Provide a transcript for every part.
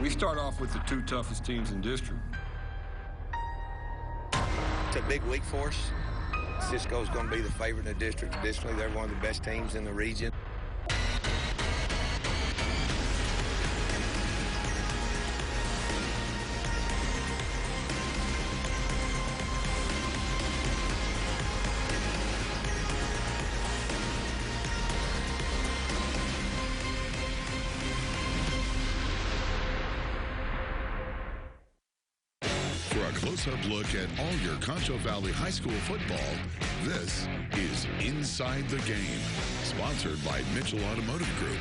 We start off with the 2 toughest teams in district. It's a big week for us. Cisco's going to be the favorite in the district. Additionally, they're one of the best teams in the region. For a close-up look at all your Concho Valley High School football, this is Inside the Game, sponsored by Mitchell Automotive Group.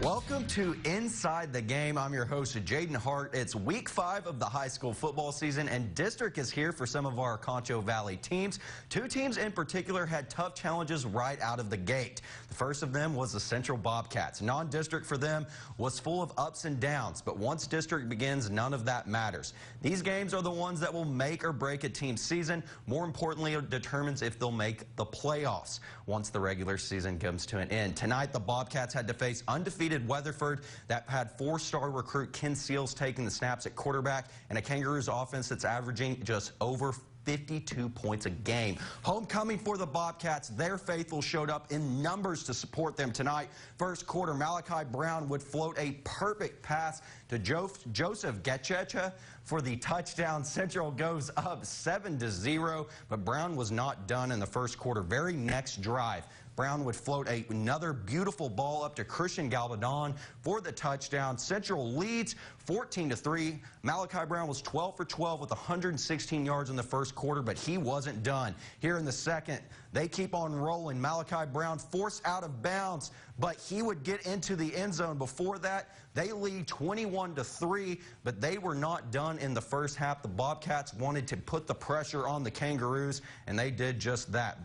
Welcome to Inside the Game. I'm your host, Jaden Hart. It's week 5 of the high school football season, and district is here for some of our Concho Valley teams. 2 teams in particular had tough challenges right out of the gate. The first of them was the Central Bobcats. Non-district for them was full of ups and downs, but once district begins, none of that matters. These games are the ones that will make or break a team's season. More importantly, it determines if they'll make the playoffs once the regular season comes to an end. Tonight, the Bobcats had to face undefeated Weatherford that had 4-star recruit Ken Seals taking the snaps at quarterback, and a Kangaroos offense that's averaging just over 52 points a game. Homecoming for the Bobcats. Their faithful showed up in numbers to support them tonight. First quarter, Malachi Brown would float a perfect pass to Joseph Getchecha for the touchdown. Central goes up 7-0, but Brown was not done in the first quarter. Very next drive, Brown would float another beautiful ball up to Christian Galvadon for the touchdown. Central leads 14-3. Malachi Brown was 12 for 12 with 116 yards in the first quarter, but he wasn't done. Here in the second, they keep on rolling. Malachi Brown forced out of bounds, but he would get into the end zone. Before that, they lead 21-3, but they were not done in the first half. The Bobcats wanted to put the pressure on the Kangaroos, and they did just that.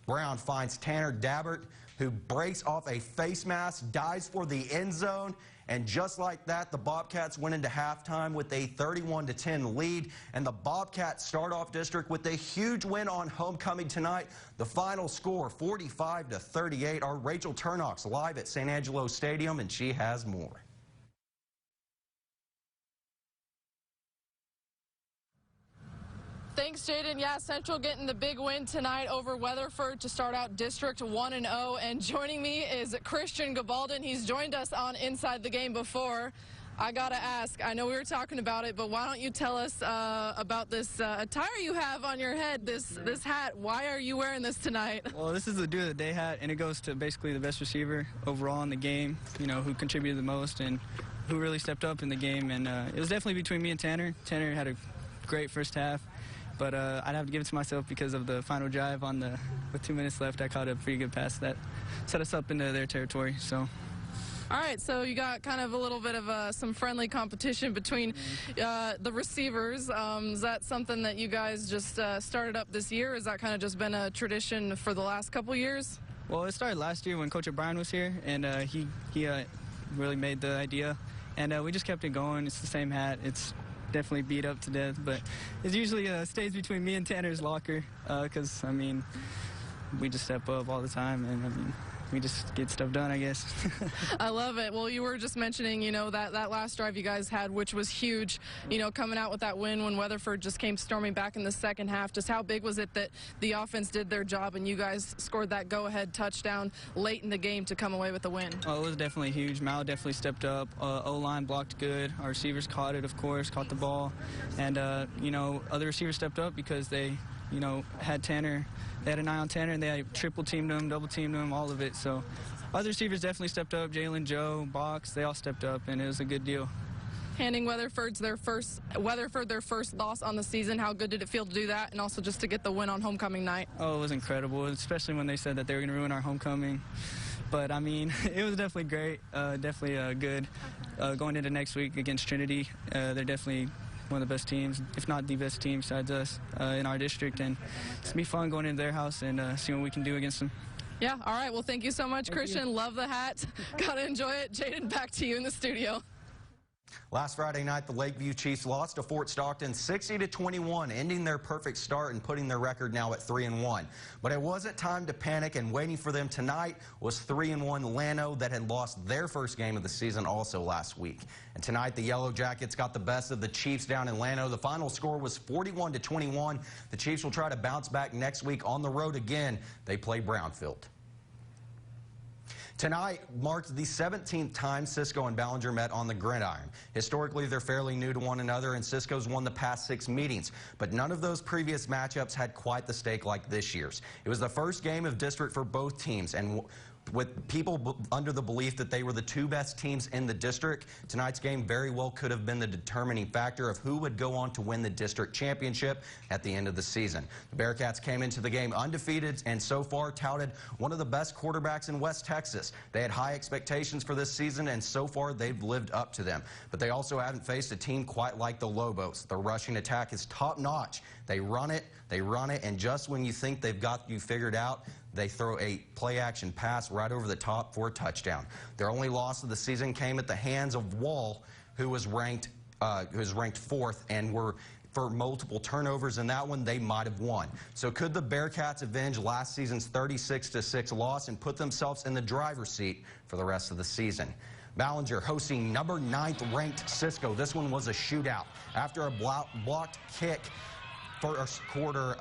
Brown finds Tanner Dabbert, who breaks off a face mask, dives for the end zone, and just like that, the Bobcats went into halftime with a 31-10 lead, and the Bobcats start off district with a huge win on homecoming tonight. The final score, 45-38. Our Rachel Turnock's live at San Angelo Stadium, and she has more. Thanks, Jaden. Yeah, Central getting the big win tonight over Weatherford to start out District 1-0. And joining me is Christian Gabaldon. He's joined us on Inside the Game before. I got to ask, I know we were talking about it, but why don't you tell us about this attire you have on your head, this hat. Why are you wearing this tonight? Well, this is the Do of the Day hat, and it goes to basically the best receiver overall in the game, you know, who contributed the most and who really stepped up in the game. And it was definitely between me and Tanner. Tanner had a great first half. But I'd have to give it to myself because of the final drive with 2 minutes left. I caught a pretty good pass that set us up into their territory. So. All right, so you got kind of a little bit of some friendly competition between the receivers. Is that something that you guys just started up this year? Has that kind of just been a tradition for the last couple years? Well, it started last year when Coach O'Brien was here, and he really made the idea. And we just kept it going. It's the same hat. It's definitely beat up to death, but it usually stays between me and Tanner's locker because, I mean, we just step up all the time, and, I mean, we just get stuff done, I guess. I love it. Well, you were just mentioning, you know, that last drive you guys had, which was huge, you know, coming out with that win when Weatherford just came storming back in the second half. Just how big was it that the offense did their job and you guys scored that go-ahead touchdown late in the game to come away with the win? Oh, it was definitely huge. Mal definitely stepped up. O-line blocked good. Our receivers caught it, of course, caught the ball. And, you know, other receivers stepped up because they, you know, had Tanner. They had an eye on Tanner, and they had triple-teamed him, double-teamed him, all of it. So other receivers definitely stepped up. Jalen, Joe, Box, they all stepped up, and it was a good deal. Handing Weatherford their first loss on the season, how good did it feel to do that, and also just to get the win on homecoming night? Oh, it was incredible, especially when they said that they were going to ruin our homecoming. But, I mean, it was definitely great, definitely good. Going into next week against Trinity, they're definitely one of the best teams, if not the best team besides us in our district, and it's going to be fun going into their house and seeing what we can do against them. Yeah, all right. Well, thank you so much, Christian. Love the hat. Got to enjoy it. Jaden, back to you in the studio. Last Friday night, the Lakeview Chiefs lost to Fort Stockton 60-21, ending their perfect start and putting their record now at 3-1. But it wasn't time to panic, and waiting for them tonight was 3-1 Llano that had lost their first game of the season also last week. And tonight, the Yellow Jackets got the best of the Chiefs down in Llano. The final score was 41-21. The Chiefs will try to bounce back next week on the road again. They play Brownfield. Tonight marked the 17th time Cisco and Ballinger met on the gridiron. Historically, they're fairly new to one another, and Cisco's won the past 6 meetings. But none of those previous matchups had quite the stake like this year's. It was the first game of district for both teams, and with people under the belief that they were the 2 best teams in the district, tonight's game very well could have been the determining factor of who would go on to win the district championship at the end of the season. The Bearcats came into the game undefeated and so far touted one of the best quarterbacks in West Texas. They had high expectations for this season, and so far they've lived up to them. But they also haven't faced a team quite like the Lobos. The rushing attack is top-notch. They run it, and just when you think they've got you figured out, they throw a play-action pass right over the top for a touchdown. Their only loss of the season came at the hands of Wall, who was ranked 4th and were for multiple turnovers. In that one, they might have won. So could the Bearcats avenge last season's 36-6 loss and put themselves in the driver's seat for the rest of the season? Ballinger hosting number 9th ranked Cisco. This one was a shootout. After a blocked kick first quarter,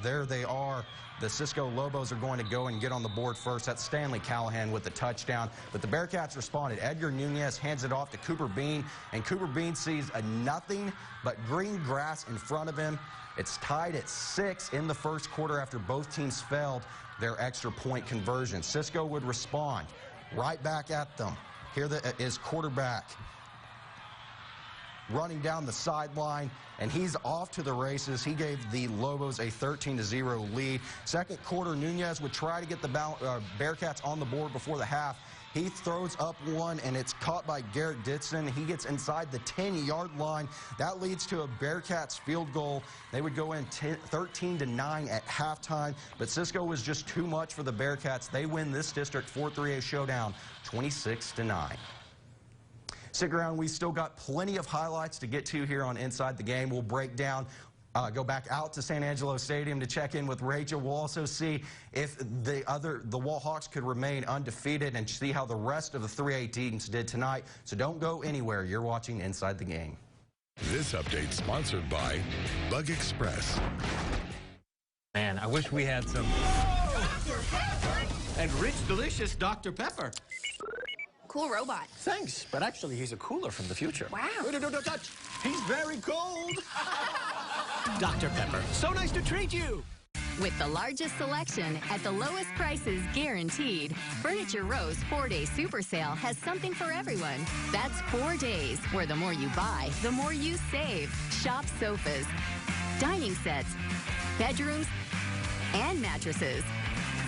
there they are. The Cisco Lobos are going to go and get on the board first. That's Stanley Callahan with the touchdown. But the Bearcats responded. Edgar Nunez hands it off to Cooper Bean, and Cooper Bean sees a nothing but green grass in front of him. It's tied at 6 in the first quarter after both teams failed their extra point conversion. Cisco would respond right back at them. Here is quarterback running down the sideline, and he's off to the races. He gave the Lobos a 13-0 lead. Second quarter, Nunez would try to get the Bearcats on the board before the half. He throws up one, and it's caught by Garrett Ditson. He gets inside the 10-yard line. That leads to a Bearcats field goal. They would go in 13-9 at halftime, but Cisco was just too much for the Bearcats. They win this district 4-3A showdown 26-9. Stick around. We still got plenty of highlights to get to here on Inside the Game. We'll break down, go back out to San Angelo Stadium to check in with Rachel. We'll also see if the Wall Hawks could remain undefeated and see how the rest of the 3A teams did tonight. So don't go anywhere. You're watching Inside the Game. This update sponsored by Bug Express. Man, I wish we had some. And rich, delicious Dr. Pepper. Cool robot. Thanks, but actually he's a cooler from the future. Wow. Don't touch. He's very cold. Dr. Pepper, so nice to treat you. With the largest selection at the lowest prices guaranteed, Furniture Row's 4-day super sale has something for everyone. That's 4 days where the more you buy, the more you save. Shop sofas, dining sets, bedrooms, and mattresses.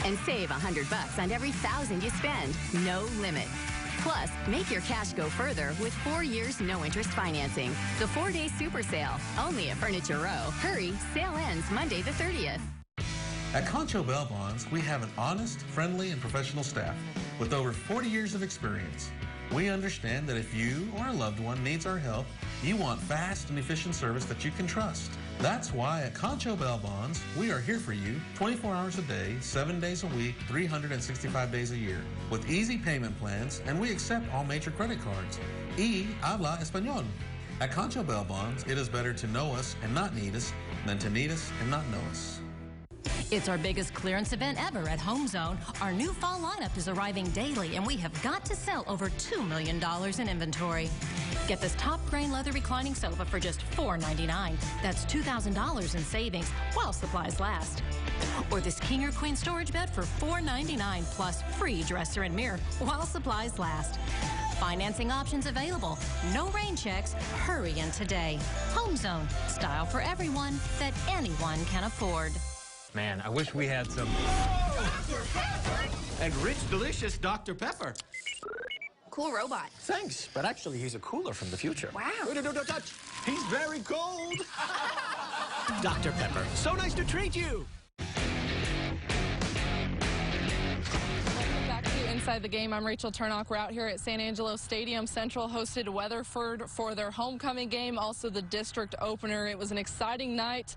And save $100 on every $1,000 you spend. No limit. Plus, make your cash go further with 4 years no-interest financing. The 4-day super sale, only at Furniture Row. Hurry, sale ends Monday the 30th. At Concho Bonds, we have an honest, friendly, and professional staff with over 40 years of experience. We understand that if you or a loved one needs our help, you want fast and efficient service that you can trust. That's why at Concho Bonds, we are here for you 24 hours a day, 7 days a week, 365 days a year, with easy payment plans, and we accept all major credit cards. Y habla español. At Concho Bonds, it is better to know us and not need us than to need us and not know us. It's our biggest clearance event ever at HomeZone. Our new fall lineup is arriving daily, and we have got to sell over $2 million in inventory. Get this top grain leather reclining sofa for just $4.99. That's $2,000 in savings while supplies last. Or this king or queen storage bed for $4.99 plus free dresser and mirror while supplies last. Financing options available. No rain checks. Hurry in today. HomeZone. Style for everyone that anyone can afford. Man, I wish we had some. And rich, delicious Dr. Pepper. Cool robot. Thanks, but actually he's a cooler from the future. Wow. Don't touch. He's very cold. Dr. Pepper, so nice to treat you. Welcome back to Inside Inside the Game. I'm Rachel Turnock. We're out here at San Angelo Stadium. Central hosted Weatherford for their homecoming game, also the district opener. It was an exciting night.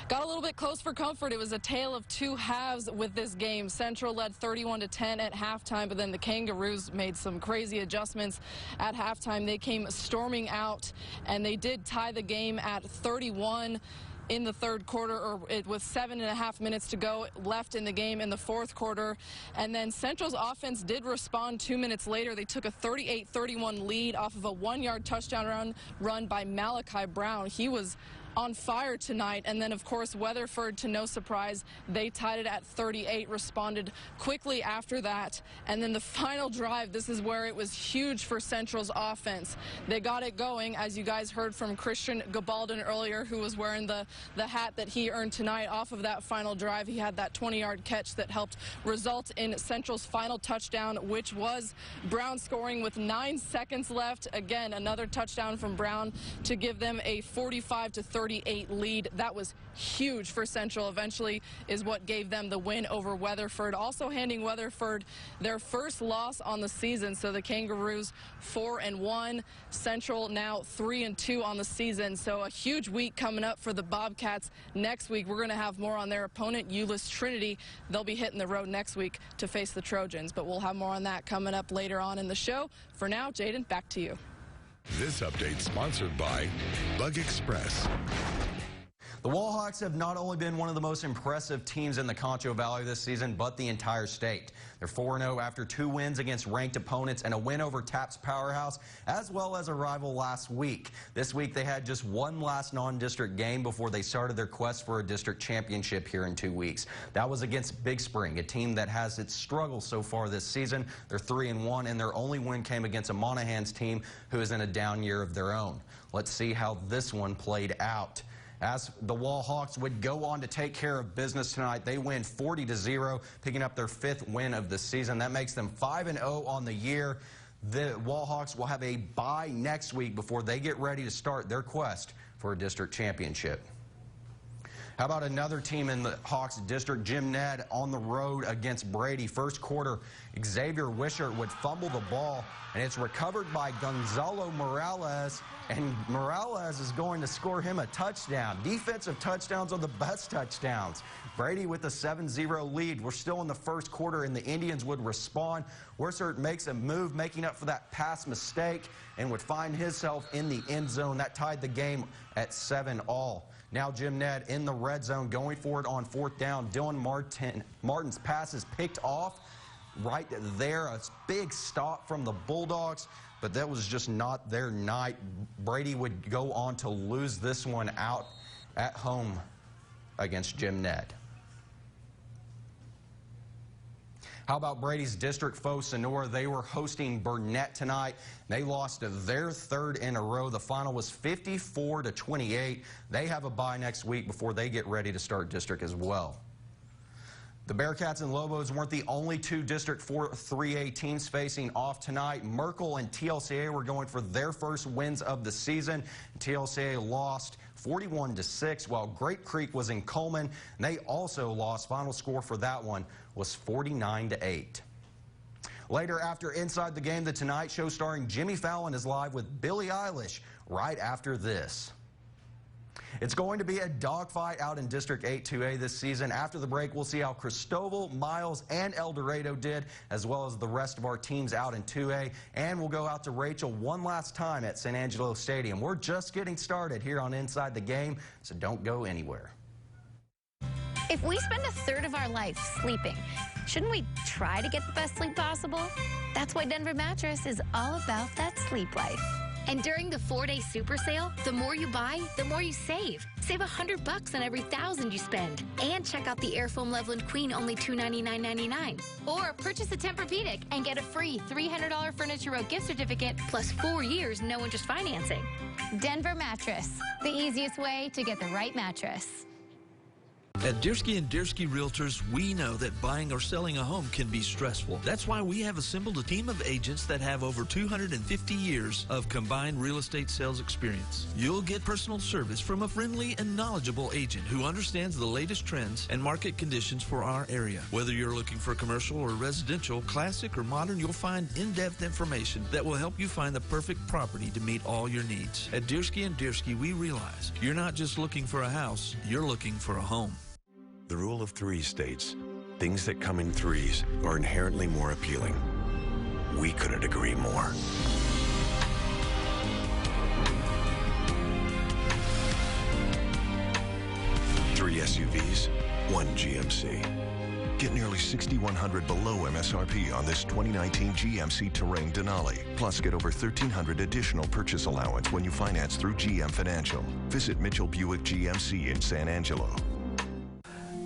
Got a little bit close for comfort. It was a tale of two halves with this game. Central led 31-10 at halftime, but then the Kangaroos made some crazy adjustments at halftime. They came storming out, and they did tie the game at 31 in the third quarter, or with 7.5 minutes to go left in the game in the fourth quarter. And then Central's offense did respond 2 minutes later. They took a 38-31 lead off of a 1-yard touchdown run by Malachi Brown. He was on fire tonight. And then, of course, Weatherford, to no surprise, they tied it at 38, responded quickly after that. And then the final drive, this is where it was huge for Central's offense. They got it going, as you guys heard from Christian Gabaldon earlier, who was wearing the hat that he earned tonight. Off of that final drive, he had that 20-yard catch that helped result in Central's final touchdown, which was Brown scoring with 9 seconds left. Again, another touchdown from Brown to give them a 45-38 lead. That was huge for Central. Eventually is what gave them the win over Weatherford, also handing Weatherford their first loss on the season. So the Kangaroos 4-1, Central now 3-2 on the season. So a huge week coming up for the Bobcats. Next week we're going to have more on their opponent, Euless Trinity. They'll be hitting the road next week to face the Trojans, but we'll have more on that coming up later on in the show. For now, Jaden, back to you. This update sponsored by Bug Express. The Wallhawks have not only been one of the most impressive teams in the Concho Valley this season, but the entire state. They're 4-0 after 2 wins against ranked opponents and a win over TAP's Powerhouse, as well as a rival last week. This week they had just one last non-district game before they started their quest for a district championship here in 2 weeks. That was against Big Spring, a team that has its struggles so far this season. They're 3-1, and their only win came against a Monahans team who is in a down year of their own. Let's see how this one played out. As the Wallhawks would go on to take care of business tonight, they win 40-0, picking up their 5th win of the season. That makes them 5-0 on the year. The Wallhawks will have a bye next week before they get ready to start their quest for a district championship. How about another team in the Hawks district, Jim Ned, on the road against Brady. First quarter, Xavier Wishart would fumble the ball, and it's recovered by Gonzalo Morales, and Morales is going to score him a touchdown. Defensive touchdowns are the best touchdowns. Brady with a 7-0 lead. We're still in the first quarter, and the Indians would respond. Wishart makes a move, making up for that pass mistake, and would find himself in the end zone. That tied the game at 7-all. Now Jim Ned in the red zone, going for it on 4th down. Dylan Martin's pass is picked off right there. A big stop from the Bulldogs, but that was just not their night. Brady would go on to lose this one out at home against Jim Ned. How about Brady's district foe, Sonora? They were hosting Burnett tonight. They lost their 3rd in a row. The final was 54-28. They have a bye next week before they get ready to start district as well. The Bearcats and Lobos weren't the only 2 District 4 3A teams facing off tonight. Merkel and TLCA were going for their first wins of the season. TLCA lost 41-6, while Great Creek was in Coleman. And they also lost. Final score for that one was 49-8. Later, after Inside the Game, the Tonight Show starring Jimmy Fallon is live with Billie Eilish right after this. It's going to be a dogfight out in District 8 2A this season. After the break, we'll see how Cristoval, Miles, and El Dorado did, as well as the rest of our teams out in 2A. And we'll go out to Rachel one last time at San Angelo Stadium. We're just getting started here on Inside the Game, so don't go anywhere. If we spend a third of our life sleeping, shouldn't we try to get the best sleep possible? That's why Denver Mattress is all about that sleep life. And during the 4-day super sale, the more you buy, the more you save. Save $100 on every $1,000 you spend. And check out the Airfoam Loveland Queen, only $299.99. Or purchase a Tempur-Pedic and get a free $300 Furniture Row gift certificate plus 4 years no interest financing. Denver Mattress, the easiest way to get the right mattress. At Diersky & Diersky Realtors, we know that buying or selling a home can be stressful. That's why we have assembled a team of agents that have over 250 years of combined real estate sales experience. You'll get personal service from a friendly and knowledgeable agent who understands the latest trends and market conditions for our area. Whether you're looking for commercial or residential, classic or modern, you'll find in-depth information that will help you find the perfect property to meet all your needs. At Diersky & Diersky, we realize you're not just looking for a house, you're looking for a home. The rule of three states, things that come in threes are inherently more appealing. We couldn't agree more. Three SUVs, one GMC. Get nearly $6,100 below MSRP on this 2019 GMC Terrain Denali. Plus, get over $1,300 additional purchase allowance when you finance through GM Financial. Visit Mitchell Buick GMC in San Angelo.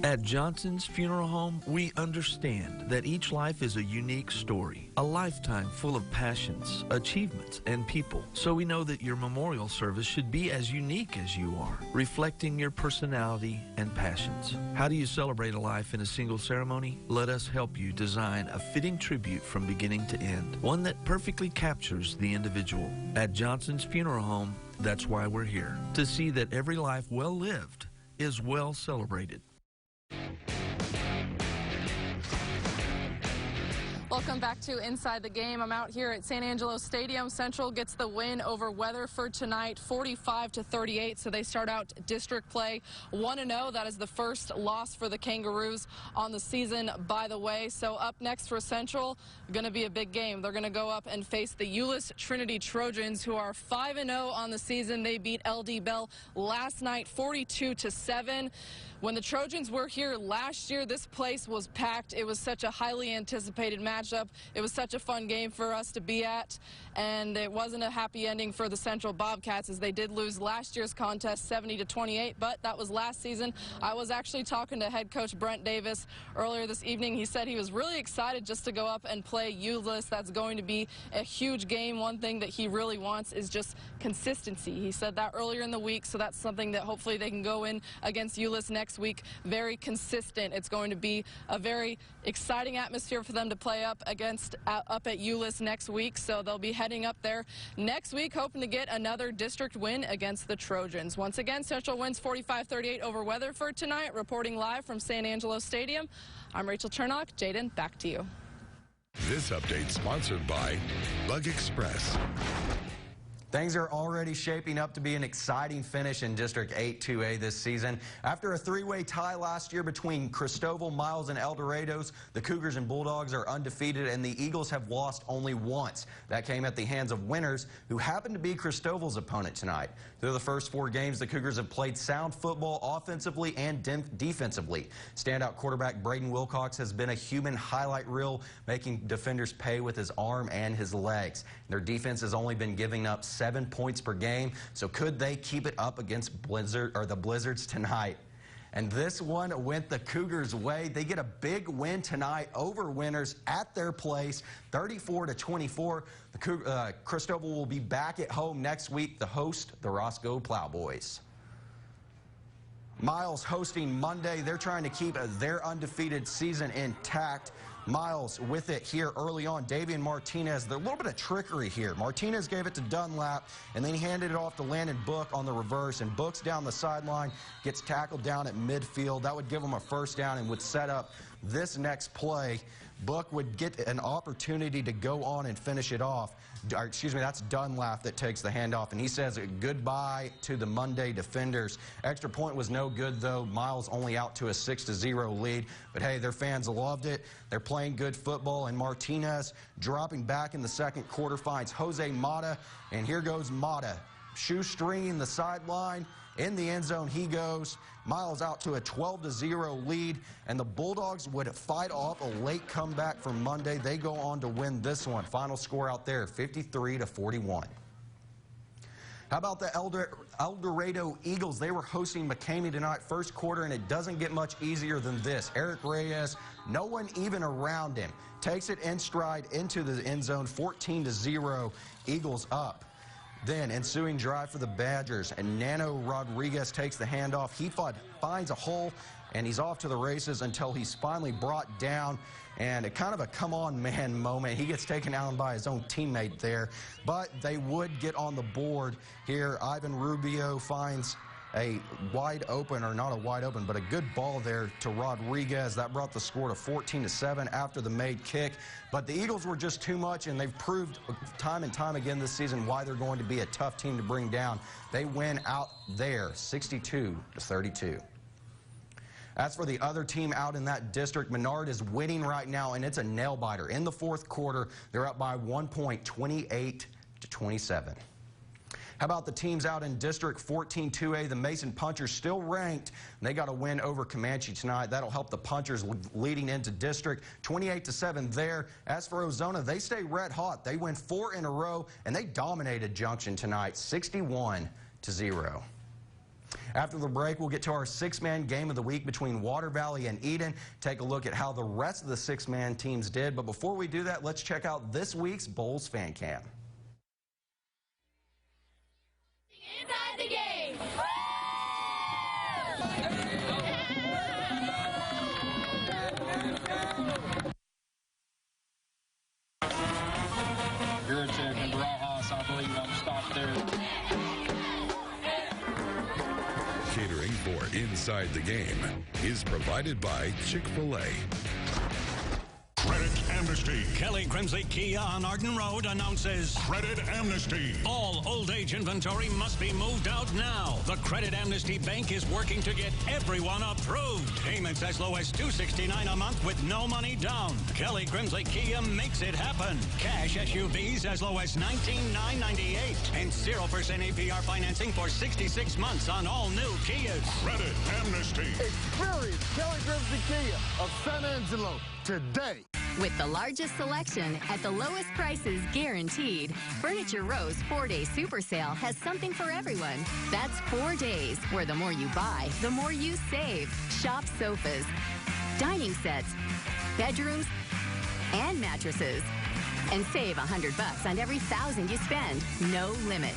At Johnson's Funeral Home, we understand that each life is a unique story, a lifetime full of passions, achievements, and people. So we know that your memorial service should be as unique as you are, reflecting your personality and passions. How do you celebrate a life in a single ceremony? Let us help you design a fitting tribute from beginning to end, one that perfectly captures the individual. At Johnson's Funeral Home, that's why we're here, to see that every life well lived is well celebrated. Welcome back to Inside the Game. I'm out here at San Angelo Stadium. Central gets the win over Weatherford tonight, 45-38. So they start out district play 1-0. That is the first loss for the Kangaroos on the season, by the way. So up next for Central, going to be a big game. They're going to go up and face the Euless Trinity Trojans, who are 5-0 on the season. They beat LD Bell last night, 42-7. When the Trojans were here last year, this place was packed. It was such a highly anticipated matchup. It was such a fun game for us to be at, and it wasn't a happy ending for the Central Bobcats, as they did lose last year's contest 70-28, but that was last season. I was actually talking to head coach Brent Davis earlier this evening. He said he was really excited just to go up and play Euless. That's going to be a huge game. One thing that he really wants is just consistency. He said that earlier in the week, so that's something that hopefully they can go in against Euless next week very consistent. It's going to be a very exciting atmosphere for them to play up at Euless next week, so they'll be heading up there next week, hoping to get another district win against the Trojans. Once again, Central wins 45-38 over Weatherford tonight. Reporting live from San Angelo Stadium, I'm Rachel Chernock. Jaden, back to you. This update sponsored by Bug Express. Things are already shaping up to be an exciting finish in District 8 2A this season. After a three-way tie last year between Cristoval, Miles, and El Dorados, the Cougars and Bulldogs are undefeated, and the Eagles have lost only once. That came at the hands of winners, who happened to be Cristoval's opponent tonight. Through the first 4 games, the Cougars have played sound football offensively and defensively. Standout quarterback Braden Wilcox has been a human highlight reel, making defenders pay with his arm and his legs. Their defense has only been giving up 7 points per game, so could they keep it up against the Blizzards tonight? And this one went the Cougars' way. They get a big win tonight over winners at their place, 34-24. The Cristoval will be back at home next week to host the Roscoe Plowboys. Miles hosting Monday. They're trying to keep their undefeated season intact. Miles with it here early on. Davian Martinez, there's a little bit of trickery here. Martinez gave it to Dunlap, and then he handed it off to Landon Book on the reverse, and Book's down the sideline, gets tackled down at midfield. That would give him a first down and would set up this next play. Book would get an opportunity to go on and finish it off. Or, excuse me, that's Dunlap that takes the handoff, and he says goodbye to the Monday defenders. Extra point was no good, though. Miles only out to a 6-0 lead. But, hey, their fans loved it. They're playing good football, and Martinez dropping back in the second quarter finds Jose Mata, and here goes Mata. Shoestringing the sideline. In the end zone he goes. Miles out to a 12-0 lead, and the Bulldogs would fight off a late comeback from Monday. They go on to win this one. Final score out there, 53-41. How about the El Dorado Eagles? They were hosting McCamey tonight, first quarter, and it doesn't get much easier than this. Eric Reyes, no one even around him, takes it in stride into the end zone, 14-0, Eagles up. Then, ensuing drive for the Badgers, and Nano Rodriguez takes the handoff. He finds a hole and he's off to the races until he's finally brought down. And a kind of a come-on man moment. He gets taken down by his own teammate there. But they would get on the board here. Ivan Rubio finds a wide open, or not a wide open, but a good ball there to Rodriguez. That brought the score to 14-7 after the made kick. But the Eagles were just too much, and they've proved time and time again this season why they're going to be a tough team to bring down. They win out there 62-32. As for the other team out in that district, Menard is winning right now, and it's a nail-biter. In the fourth quarter, they're up by 1 point, 28-27. How about the teams out in District 14 2A? The Mason Punchers still ranked. They got a win over Comanche tonight. That'll help the Punchers leading into district 28-7 there. As for Ozona, they stay red hot. They win 4 in a row, and they dominated Junction tonight, 61-0. After the break, we'll get to our six-man game of the week between Water Valley and Eden. Take a look at how the rest of the six-man teams did. But before we do that, let's check out this week's Bowls Fan Cam. Inside the game. Gurchek and Barajas, I believe I'm stopped there. Catering for Inside the Game is provided by Chick-fil-A. Credit Amnesty. Kelly Grimsley Kia on Arden Road announces Credit Amnesty. All old age inventory must be moved out now. The Credit Amnesty Bank is working to get everyone approved. Payments as low as $269 a month with no money down. Kelly Grimsley Kia makes it happen. Cash SUVs as low as $19,998 and 0% APR financing for 66 months on all new Kias. Credit Amnesty. Experience Kelly Grimsley Kia of San Angelo today. With the largest selection at the lowest prices guaranteed, Furniture Row's 4-day super sale has something for everyone. That's 4 days where the more you buy, the more you save. Shop sofas, dining sets, bedrooms, and mattresses. And save $100 on every $1,000 you spend. No limit.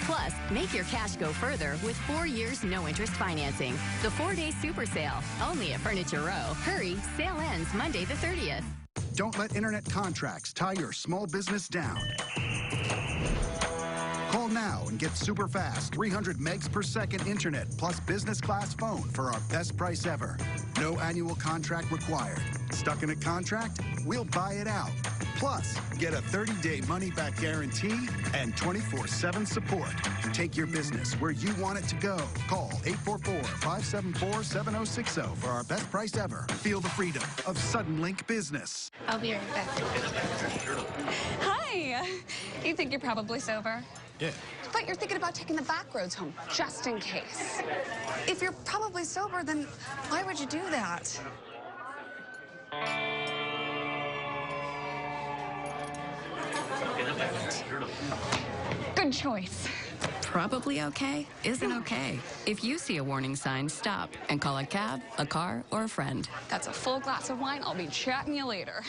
Plus, make your cash go further with 4 years no-interest financing. The 4-day super sale, only at Furniture Row. Hurry, sale ends Monday the 30th. Don't let internet contracts tie your small business down. Call now and get super fast 300 megs per second internet plus business class phone for our best price ever. No annual contract required. Stuck in a contract? We'll buy it out. Plus, get a 30-day money-back guarantee and 24/7 support. Take your business where you want it to go. Call 844-574-7060 for our best price ever. Feel the freedom of Suddenlink Business. I'll be right back. Hi. You think you're probably sober? Yeah. But you're thinking about taking the back roads home, just in case. If you're probably sober, then why would you do that? Good choice. Probably okay isn't okay. If you see a warning sign, stop and call a cab, a car, or a friend. That's a full glass of wine. I'll be chatting you later.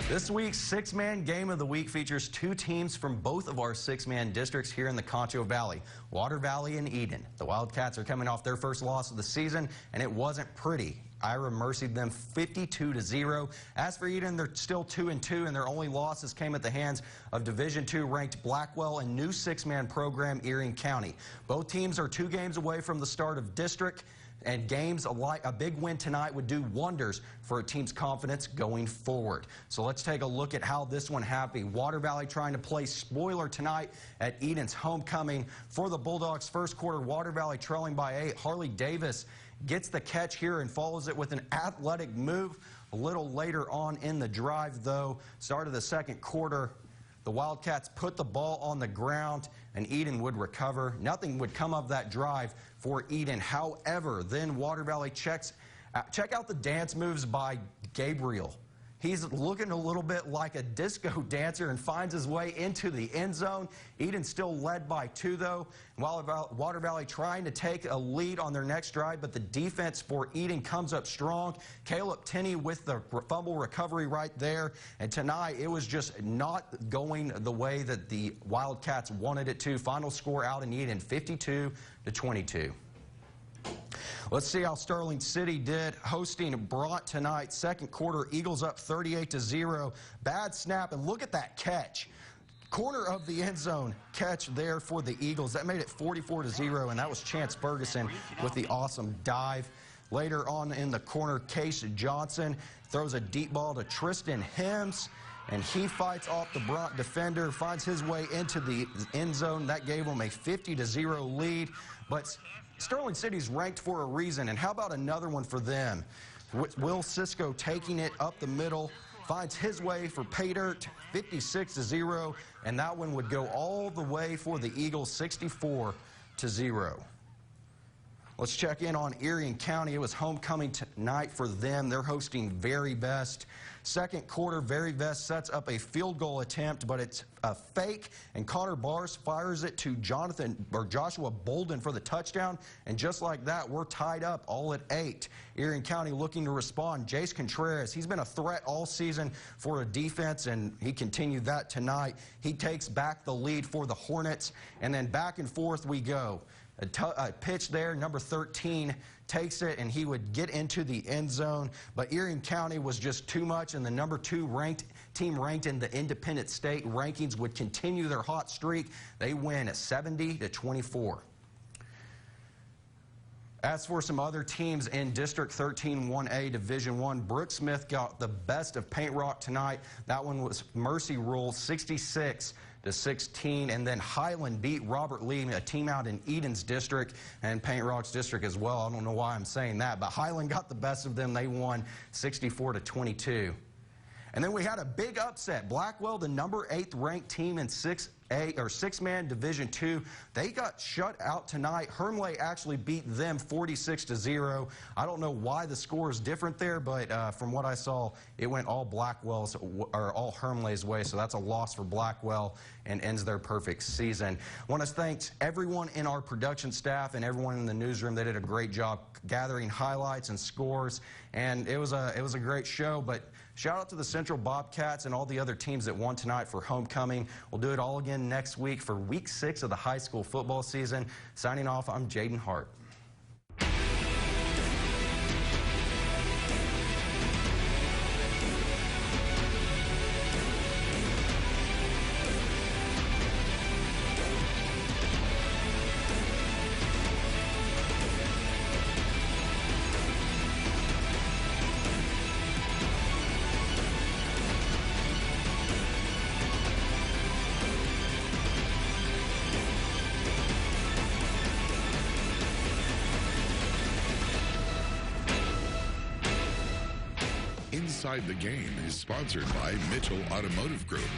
This week's six-man game of the week features two teams from both of our six-man districts here in the Concho Valley, Water Valley and Eden. The Wildcats are coming off their first loss of the season, and it wasn't pretty. Ira mercied them 52-0. As for Eden, they're still 2-2, and their only losses came at the hands of Division II ranked Blackwell and new six-man program Erie County. Both teams are 2 games away from the start of district, and games a big win tonight would do wonders for a team's confidence going forward. So let's take a look at how this one happened. Water Valley trying to play spoiler tonight at Eden's homecoming. For the Bulldogs, first quarter, Water Valley trailing by 8. Harley Davis gets the catch here and follows it with an athletic move. A little later on in the drive, though, start of the second quarter, the Wildcats put the ball on the ground, and Eden would recover. Nothing would come of that drive for Eden. However, then Water Valley check out the dance moves by Gabriel. He's looking a little bit like a disco dancer and finds his way into the end zone. Eden still led by 2, though. Water Valley trying to take a lead on their next drive, but the defense for Eden comes up strong. Caleb Tenney with the fumble recovery right there. And tonight, it was just not going the way that the Wildcats wanted it to. Final score out in Eden, 52-22. Let's see how Sterling City did hosting Bront tonight. Second quarter, Eagles up 38-0. Bad snap, and look at that catch. Corner of the end zone catch there for the Eagles. That made it 44-0, and that was Chance Ferguson with the awesome dive. Later on in the corner, Case Johnson throws a deep ball to Tristan Hems, and he fights off the Bront defender, finds his way into the end zone. That gave him a 50-0 lead. But Sterling City's ranked for a reason, and how about another one for them? Will Cisco taking it up the middle, finds his way for pay dirt, 56-0, and that one would go all the way for the Eagles, 64-0. Let's check in on Erie County. It was homecoming tonight for them. They're hosting Very Best. Second quarter, Very Best sets up a field goal attempt, but it's a fake, and Connor Bars fires it to Joshua Bolden for the touchdown, and just like that, we're tied up all at 8. Erie County looking to respond. Jace Contreras, he's been a threat all season for a defense, and he continued that tonight. He takes back the lead for the Hornets, and then back and forth we go. A pitch there, number 13 takes it, and he would get into the end zone. But Erie County was just too much, and the number 2 team ranked in the independent state rankings would continue their hot streak. They win at 70-24. As for some other teams in District 13 1A Division I, Brooksmith got the best of Paint Rock tonight. That one was Mercy Rule, 66-16, and then Highland beat Robert Lee, a team out in Eden's district and Paint Rock's district as well. I don't know why I'm saying that, but Highland got the best of them. They won 64-22. And then we had a big upset. Blackwell, the number 8th ranked team in 6-man Division II, they got shut out tonight. Hermleigh actually beat them 46-0. I don't know why the score is different there, but from what I saw, it went all Blackwell's or all Hermleigh's way. So that's a loss for Blackwell and ends their perfect season. I want to thank everyone in our production staff and everyone in the newsroom. They did a great job gathering highlights and scores, and it was a great show. But shout out to the Central Bobcats and all the other teams that won tonight for homecoming. We'll do it all again next week for week 6 of the high school football season. Signing off, I'm Jaden Hart. Inside the Game is sponsored by Mitchell Automotive Group.